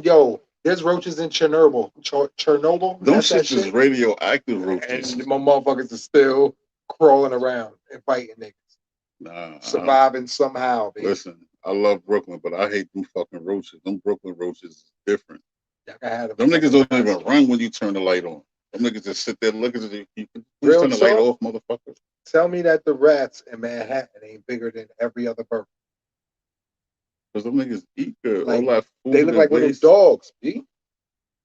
there's roaches in Chernobyl. Chernobyl. Them shits is radioactive roaches. And my motherfuckers are still crawling around and fighting niggas. Nah. Surviving somehow, baby. Listen, I love Brooklyn, but I hate them fucking roaches. Them Brooklyn roaches is different. Them niggas don't even run when you turn the light on. Them niggas just sit there looking at you. Please turn the light off, motherfucker. Tell me that the rats in Manhattan ain't bigger than every other bird. Because them niggas eat good. Like, all that food they look like little dogs, B.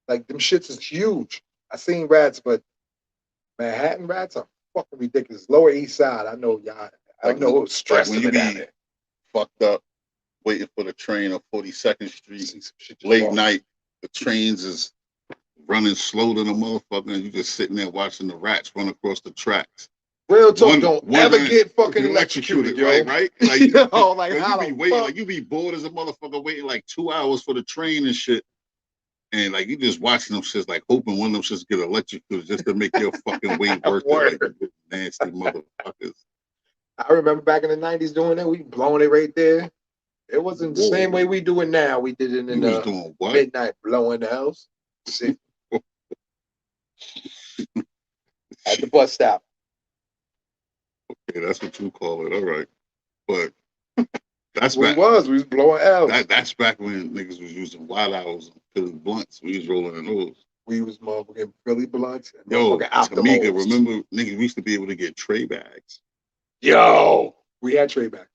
Like, them shits is huge. I seen rats, but Manhattan rats are fucking ridiculous. Lower East Side, I know y'all. I know it was stressing when you be fucked up, waiting for the train on 42nd Street, late night, the trains is running slow to the motherfucker, and you just sitting there watching the rats run across the tracks. Real talk, don't ever get fucking electrocuted, yo. Right? Like, you know, like how you be waiting, like you be bored as a motherfucker waiting like 2 hours for the train and shit. And like you just watching them shits, like hoping one of them shits get electrocuted just to make your fucking wait worth it. Like nasty motherfuckers. I remember back in the 90s doing that. We blowing it right there. It wasn't the same way we do it now. We did it in the midnight blowing the house. At the bus stop. Okay, that's what you call it. All right, but that's We back. was blowing L's. That's back when niggas was using wild hours and Philly blunts. We was rolling in those. We was motherfucking Philly blunts and Yo, motherfucking Tamika, Optimals. remember niggas we used to be able to get tray bags. Yo, we had trade back,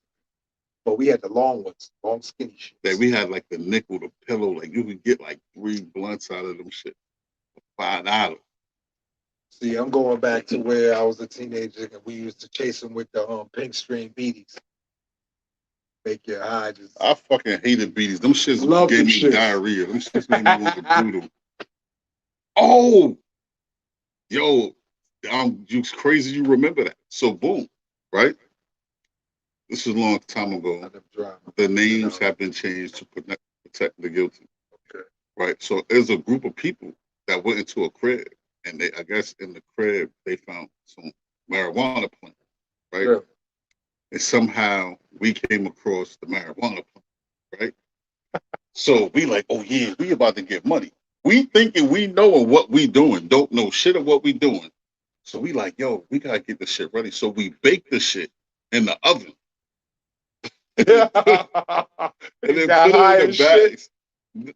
but we had the long ones, long skinny That shits. we had like the nickel, the pillow, like you could get like 3 blunts out of them shit for $5. See, I'm going back to where I was a teenager and we used to chase them with the pink string beaties. Make your high just I fucking hated beaties. Them shits love gave them me shits. diarrhea. Them shits made me want to do them. Oh, yo, you crazy you remember that. So boom, right? This is a long time ago. The names have been changed to protect the guilty. Okay. Right? So there's a group of people that went into a crib and I guess in the crib they found some marijuana plant, right? Yeah. And somehow we came across the marijuana plant, right? So we like, oh yeah, we about to get money. We thinking we know what we doing, don't know shit of what we doing. So we like, yo, we gotta get this shit ready. So we bake the shit in the oven. And then put it in the bags.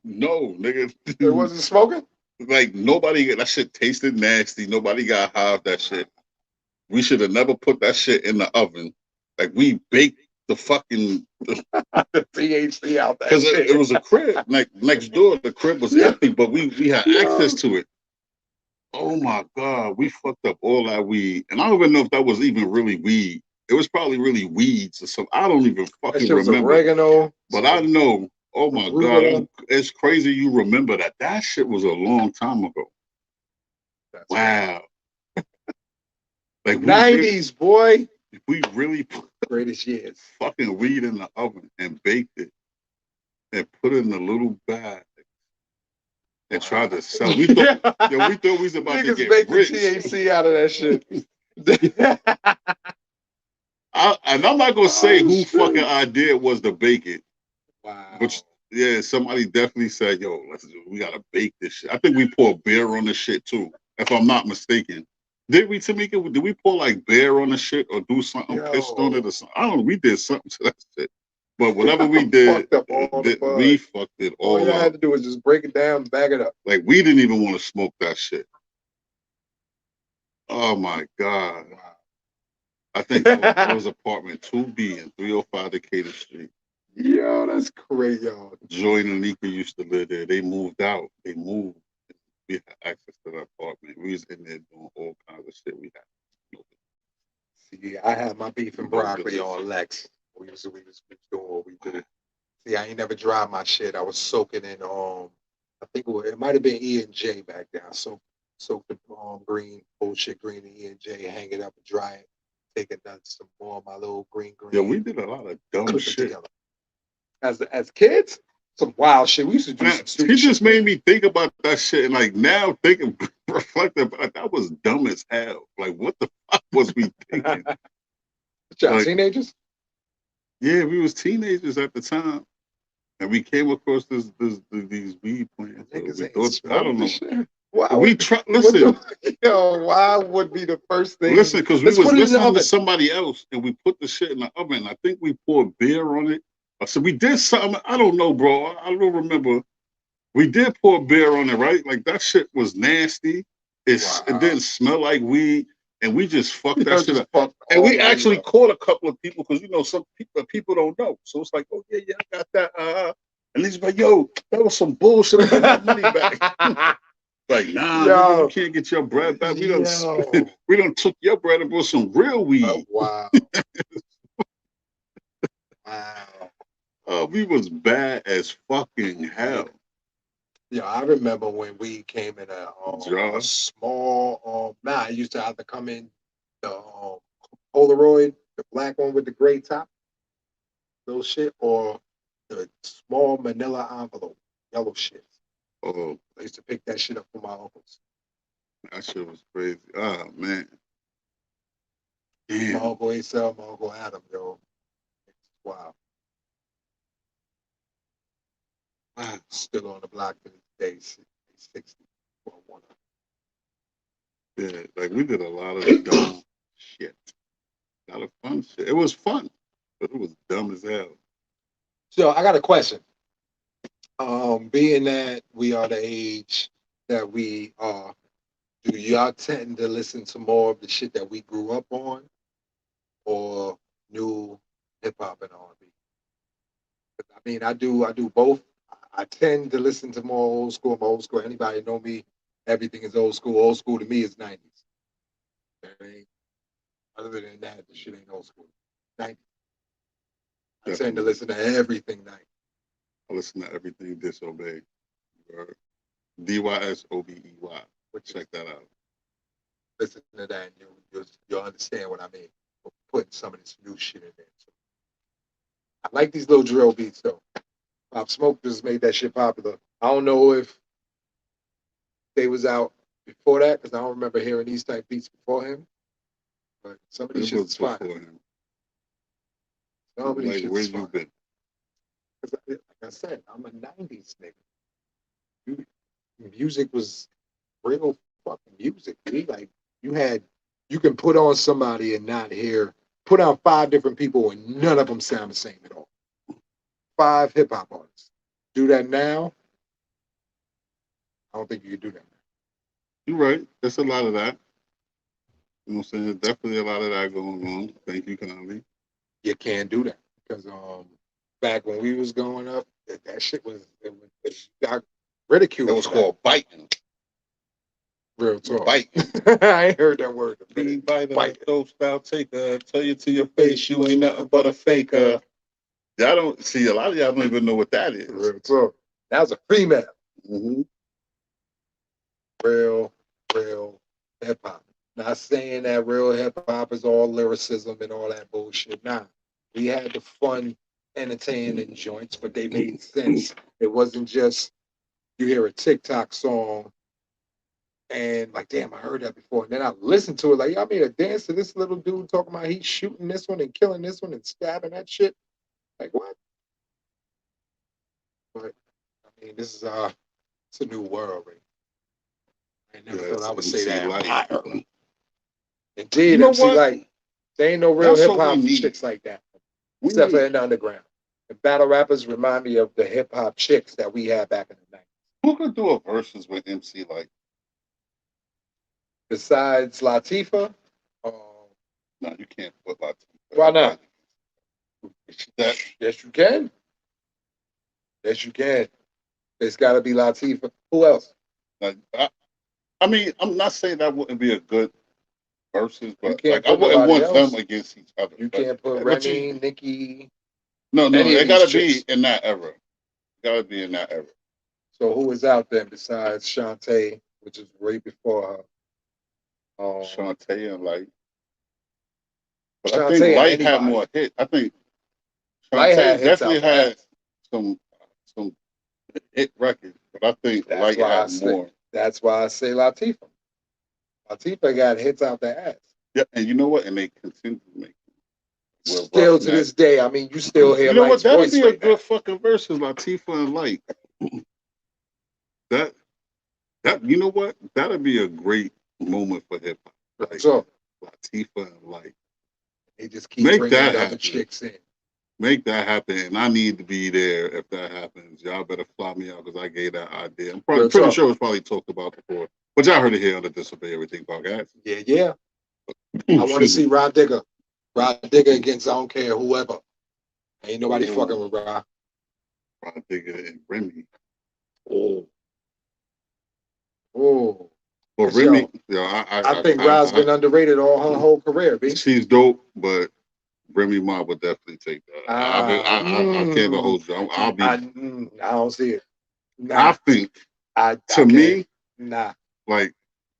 No, nigga. It wasn't smoking? Like nobody, that shit tasted nasty. Nobody got high off that shit. We should have never put that shit in the oven. Like we baked the fucking the THC out that because shit. it was a crib like next door. The crib was empty, but we had access to it. Oh my god, we fucked up all that weed, and I don't even know if that was even really weed. It was probably really weeds or something. I don't even fucking remember. Oregano, but I know. Oh my god, it's crazy you remember that. That shit was a long time ago. That's wow. Like 90s, boy. We really put greatest years. Fucking weed in the oven and baked it and put it in a little bag and tried to sell it. We thought, we thought we was about to get rich. THC out of that shit. And I'm not gonna say who fucking idea it was to bake it. Wow. But yeah, somebody definitely said, "Yo, we gotta bake this shit." I think we poured beer on the shit too, if I'm not mistaken. Did we, Tamika? Did we pour like beer on the shit or do something pissed on it or something? I don't know. We did something to that shit. But whatever we did, we fucked it all up. All you had to do was just break it down, bag it up. Like we didn't even want to smoke that shit. Oh my god! Wow. I think it was apartment 2B in 305 Decatur Street. Yo, that's crazy, y'all. Joy and Anika used to live there. They moved out. They moved. We had access to that apartment. We was in there doing all kinds of shit. We had. See, I had my beef and broccoli on Lex. We was doing what we did. See, I ain't never dried my shit. I was soaking in I think it might have been E&J back then. So soaked the green, bullshit green E&J, hang it up and dry it. Take some more of my little green. Yeah, we did a lot of dumb shit. Together. As kids, some wild shit. We used to do some stupid shit. He just made me think about that shit, and like now thinking, reflecting, that was dumb as hell. Like, what the fuck was we thinking? Like, teenagers? Yeah, we was teenagers at the time, and we came across these weed plants. I don't know. Shit. Listen. Why would be the first thing? Listen, because we was listening to somebody else, and we put the shit in the oven. I think we poured beer on it. So we did something. I don't know, bro. I don't remember. We did pour beer on it, right? Like that shit was nasty. It didn't smell like weed, and we just fucked that shit up. And we actually caught a couple of people because some people don't know. So it's like, oh yeah, I got that. And he's like, yo, that was some bullshit. I got my money back. Like, nah, nigga, you can't get your bread back. We done took your bread and bought some real weed. Wow. Wow. We was bad as fucking hell. Yeah, I remember when we came in a small. I used to have to come in the Polaroid, the black one with the gray top, those shit, or the small Manila envelope, yellow shit. Oh, I used to pick that shit up for my uncles. That shit was crazy. Oh man. Damn. My uncle A-Cell, my uncle Adam, yo. Wow. Still on the block to this day, 60. Yeah, like we did a lot of dumb shit. A lot of fun shit. It was fun, but it was dumb as hell. So I got a question. Being that we are the age that we are, do y'all tend to listen to more of the shit that we grew up on, or new hip hop and R&B? I mean, I do both. I tend to listen to more old school. I'm old school. Anybody know me? Everything is old school. Old school to me is 90s. Other than that, the shit ain't old school. 90s. I tend to Definitely. listen to everything 90s. I listen to everything Disobey. Dysobey. Which Check is that out. listen to that, and you'll understand what I mean. We're putting some of this new shit in there. So I like these little drill beats though. Pop Smoke just made that shit popular. I don't know if they was out before that because I don't remember hearing these type beats before him. But some of these It shits was is fire. before him. Some of these Like, shits where is you fire. been? Like I said, I'm a '90s nigga. Music was real fucking music. Dude. Like you had, you can put on somebody and not hear. Put on 5 different people and none of them sound the same at all. 5 hip hop artists. Do that now? I don't think you could do that. You're right. There's a lot of that. You know what I'm saying? Definitely a lot of that going on. Thank you kindly. You can't do that because back when we was growing up, that shit it got It ridiculed was for that. called biting. Real talk. Biting. I ain't heard that word. Be biting Bite. a dope style taker. Tell you to your face, you ain't nothing but a faker. Y'all don't see a lot of y'all don't even know what that is. Real talk. That was a female. Mm-hmm. Real hip hop. Not saying that real hip hop is all lyricism and all that bullshit. Nah, we had the fun, entertaining joints, but they made sense. It wasn't just you hear a TikTok song and like, damn, I heard that before. And then I listened to it like, y'all made a dance to this little dude talking about he's shooting this one and killing this one and stabbing that shit. Like what? But I mean, this is it's a new world, right? I never thought I would say MC that. Light. Indeed, You know MC what? Light. There ain't no real That's hip what we hop need. chicks like that, We except for need. in the underground. The battle rappers remind me of the hip hop chicks that we had back in the night. Who could do a versus with MC Light? Besides Latifah, No, you can't put Latifah. why not? That Yes, you can. Yes, you can. It's got to be Latifah. Who else? like I mean, I'm not saying that wouldn't be a good versus, You but can't like I put wouldn't nobody want them else. against each other. You But can't put what Remy, you Nicki, no, any of it these gotta be chicks. in that era. It gotta be in that era. So who is out there besides Shantae, which is way before her? Shantae and Light. But I think Shantae and Light had anybody. more hit. I think Light had Shantae hits definitely out the had ass. some hit records, but I think That's Light why I had say. more. That's why I say Latifah. Latifah got hits out the ass. Yeah, and you know what? And they continue to make with Still to Roughneck. this day, I mean, you still hear You know what? Light's That'd voice be a right now. good fucking versus Latifah and Light. That you know what? That'd be a great moment for hip hop. Like So Latifah and Light. they just keep Make bringing that the other happen. chicks in. Make that happen, and I need to be there if that happens. Y'all better fly me out because I gave that idea. I'm probably Real pretty talk. sure it's probably talked about before, but y'all heard it here on the Disobey Everything podcast. Yeah. I want to Excuse see me. Rod Digger. Rod Digger against I don't care whoever. Ain't nobody Oh, fucking with Rod. Ron Digger and Remy. Oh. Oh. But 'Cause, Remy, yo, yo, I think Rod's been underrated all her whole career, B. she's dope, but Remy Ma would definitely take that. I can't even hold you. I don't see it. I Nah. think I to can't. me, Nah. like,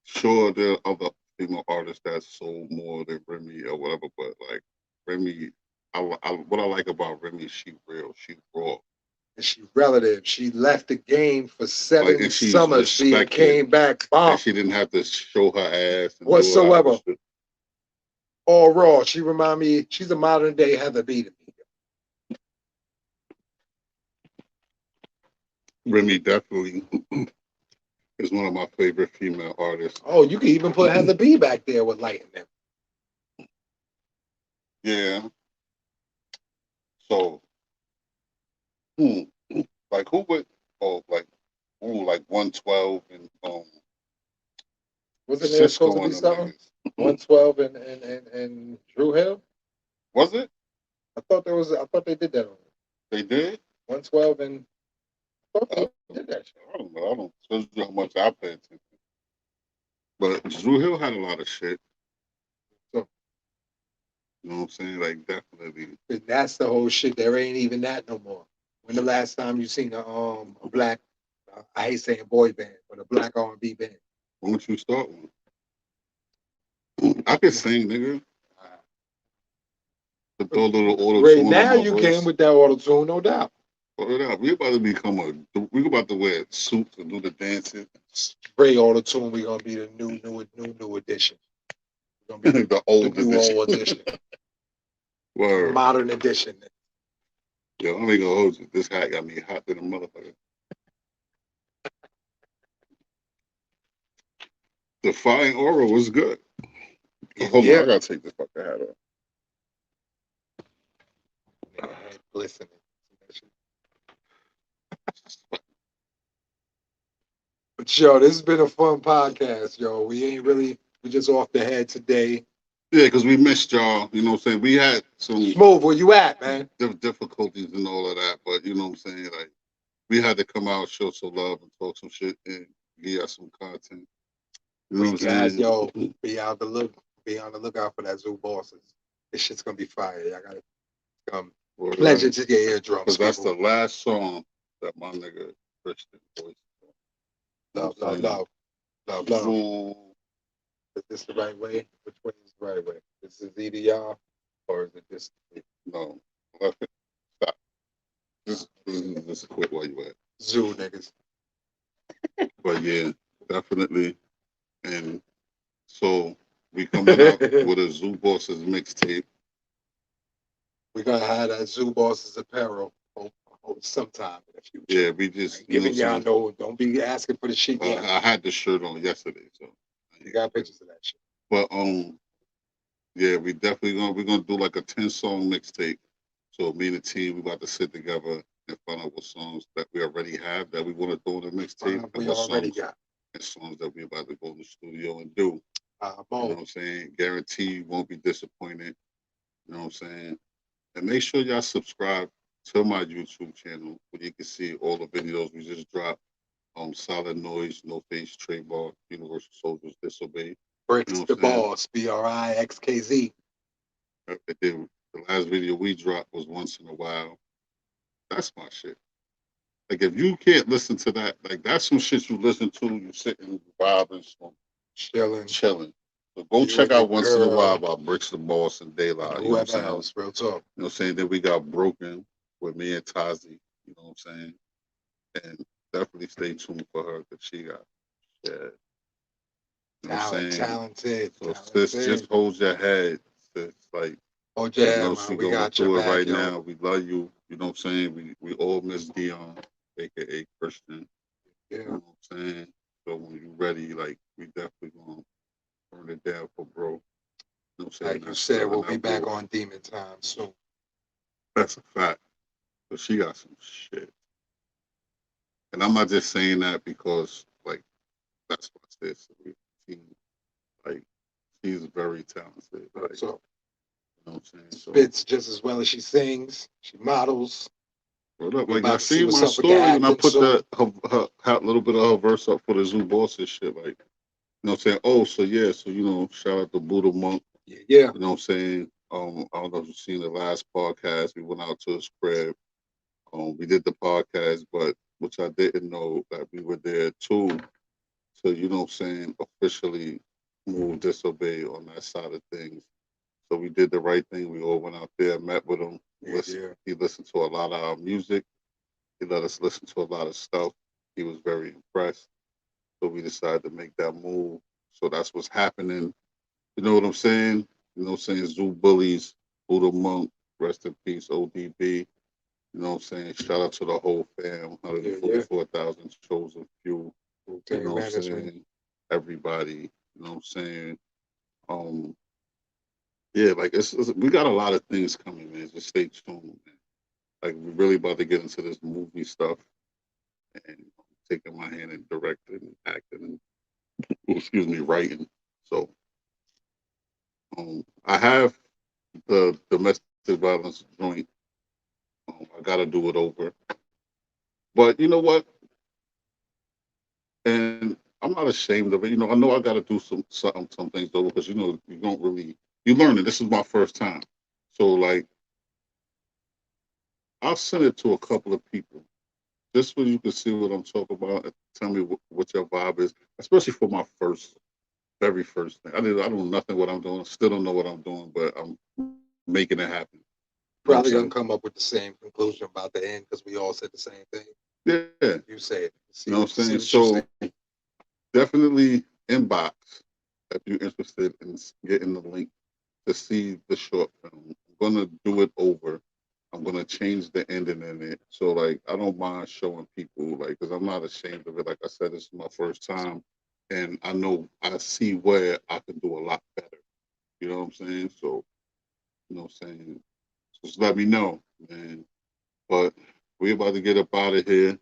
sure, there are other female artists that sold more than Remy or whatever, but like Remy, what I like about Remy, she real, she raw. And she relative. She left the game for Like, 7 and she's summers, B, and respected, came back and bomb she didn't have to show her ass and do all that other whatsoever. shit. All raw. She remind me. She's a modern day Heather B to me. Remy definitely is one of my favorite female artists. Oh, you can even put Heather B back there with Light in them. Yeah. So, hmm, like who would? Oh, like ooh, like 112 and Wasn't there supposed to Cisco be and them something? niggas. 112 and Drew Hill? Was it? I thought there was. I thought they did that on it. They did. 112 and I thought I, they did that shit. I don't know. I don't. Shows you how much I pay attention. But Drew Hill had a lot of shit. So You know what I'm saying? Like definitely. that's the whole shit. There ain't even that no more. When the last time you seen a black, I hate saying boy band, but a black R&B band? Why don't you start one? I could sing, nigga. To throw a little auto Right tune on now my you came voice. with that auto tune, no doubt. Put it out. We about to become a. We about to wear suits and do the dancing. Straight auto tune. We gonna be the new edition. We're gonna be The the old new edition. old edition, Word. modern edition. Yo, I'm ain't gonna hold you. This hat got me hot than a motherfucker. The fine aura was good. Hold on, Yeah, I gotta take this fucking hat off. glistening. But yo, this has been a fun podcast, yo. We ain't really we just off the head today. Yeah, because we missed y'all. You know what I'm saying? We had some Smooth, where you at, man? difficulties and all of that, but you know what I'm saying? Like, we had to come out, show some love, and talk some shit, and give us some content. You know We what I'm got saying? yo. Be on the lookout for that Zoo Bosses. This shit's gonna be fire. I got it. Pleasure to your eardrums, Because that's people. the last song that my nigga Christian voiced. You know Love, what I'm love, saying? love, love, love. So, Is this the right way? Which way is the right way? This is either y'all or is it just no. Stop. Just quit while you at. Zoo niggas? But yeah, definitely. And so we coming out with a Zoo Bosses mixtape. We're gonna have that Zoo Bosses apparel sometime in the future. Yeah, we just Giving y'all no, don't be asking for the shit yet. I had the shirt on yesterday, so You got pictures of that shit. but yeah, we definitely we're gonna do like a 10-song mixtape. So me and the team, we about to sit together and find out what songs that we already have that we want to throw in the mixtape, and We what already songs got. and songs that we about to go in the studio and do. You know what I'm saying? Guarantee you won't be disappointed. You know what I'm saying? And make sure y'all subscribe to my YouTube channel where you can see all the videos we just dropped. Solid Noise, No Face, Trademark, Universal Soldiers, Disobey. Brixkz the boss, Brixkz. The last video we dropped was Once in a While. That's my shit. Like, if you can't listen to that, like, that's some shit you listen to, you sitting, vibing, chilling. So go check out Once in a While by Brixkz the Boss and Dae'Lah. You know what I'm saying? Else, real talk. You know what I'm saying? Then we got Broken with me and Tazi. You know what I'm saying? And definitely stay tuned for her because she got shit. You know what I'm saying? Talented. So sis, just hold your head. Sis, like, hold your head, know man. she We going got through your it back, right yo. now. We love you. You know what I'm saying? We all miss Dion, aka Christian. Yeah. You know what I'm saying? So when you ready, like, we definitely gonna burn it down for bro. You know what I'm saying? Like you said, we'll be back on Demon Time soon. That's a fact. But she got some shit. And I'm not just saying that because, like, that's what it is. She, like, she's very talented. Like, So, you know what I'm saying? So, spits just as well as she sings. She models. what up? We Like, about I to see seen what's my up with the story when I acting put soon. her little bit of her verse up for the Zoo Bosses shit. Like, you know what I'm saying? Oh, so yeah, so you know, shout out to Buddha Monk. Yeah. You know what I'm saying? I don't know if you've seen the last podcast. We went out to his crib. We did the podcast, but which I didn't know that we were there too. So you know what I'm saying? Officially move Disobey on that side of things. So we did the right thing. We all went out there, met with him. He listened to a lot of our music. He let us listen to a lot of stuff. He was very impressed. So we decided to make that move. So that's what's happening. You know what I'm saying? You know what I'm saying? Zoo Bullies, Buddha Monk, rest in peace, ODB. You know what I'm saying? Shout out to the whole fam, 144,000 chosen few. You know what I'm saying? Everybody, you know what I'm saying? Um, Yeah, like we got a lot of things coming, man. Just stay tuned, man. Like we're really about to get into this movie stuff and taking my hand in directing and acting and excuse me, writing. So I have the domestic violence joint. I got to do it over. But you know what? And I'm not ashamed of it. You know, I know I got to do some things over because you know you don't really you learn it. This is my first time, so like I'll send it to a couple of people just so you can see what I'm talking about and tell me what your vibe is, especially for my very first thing. I don't know nothing what I'm doing. Still don't know what I'm doing, but I'm making it happen. You know what I'm saying? Probably gonna come up with the same conclusion about the end because we all said the same thing. Yeah. You say it. You know what I'm saying? See what you're So saying. definitely inbox if you're interested in getting the link to see the short film. I'm gonna do it over. I'm gonna change the ending in it. So like I don't mind showing people like because I'm not ashamed of it. Like I said, this is my first time, and I know I see where I can do a lot better. You know what I'm saying? So you know what I'm saying. Just let me know, man. But we're about to get up out of here.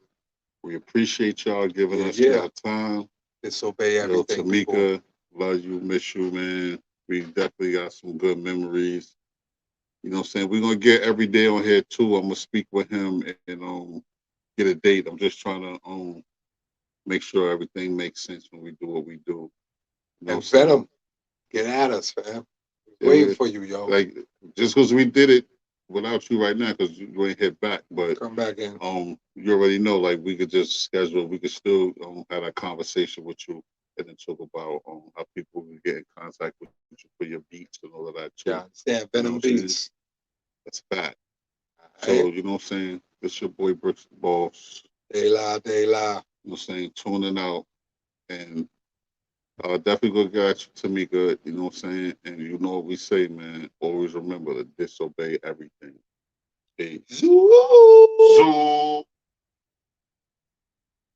We appreciate y'all giving Yeah, us yeah. y'all time. Disobey Yo, everything, people. Tamika, love you, miss you, man. We definitely got some good memories. You know what I'm saying? We're gonna get every day on here too. I'm gonna speak with him and get a date. I'm just trying to make sure everything makes sense when we do what we do. You know what I'm And saying? Venom, get at us, fam. Waiting Yeah, for you, yo. like just because we did it without you right now, because you ain't hit back, but Come back in. you already know, like we could just schedule. We could still have a conversation with you and then talk about how people can get in contact with you for your beats and all of that too. Yeah, understand. You know what Venom I'm saying? Beats. That's fact. All right. So you know what I'm saying? It's your boy Brixkz Boss. Dae'Lah, Dae'Lah. You know what I'm saying? Tuning out and definitely go get you, Tamika. You know what I'm saying? And you know what we say, man. Always remember to disobey everything. Peace. Zoo. Zoom.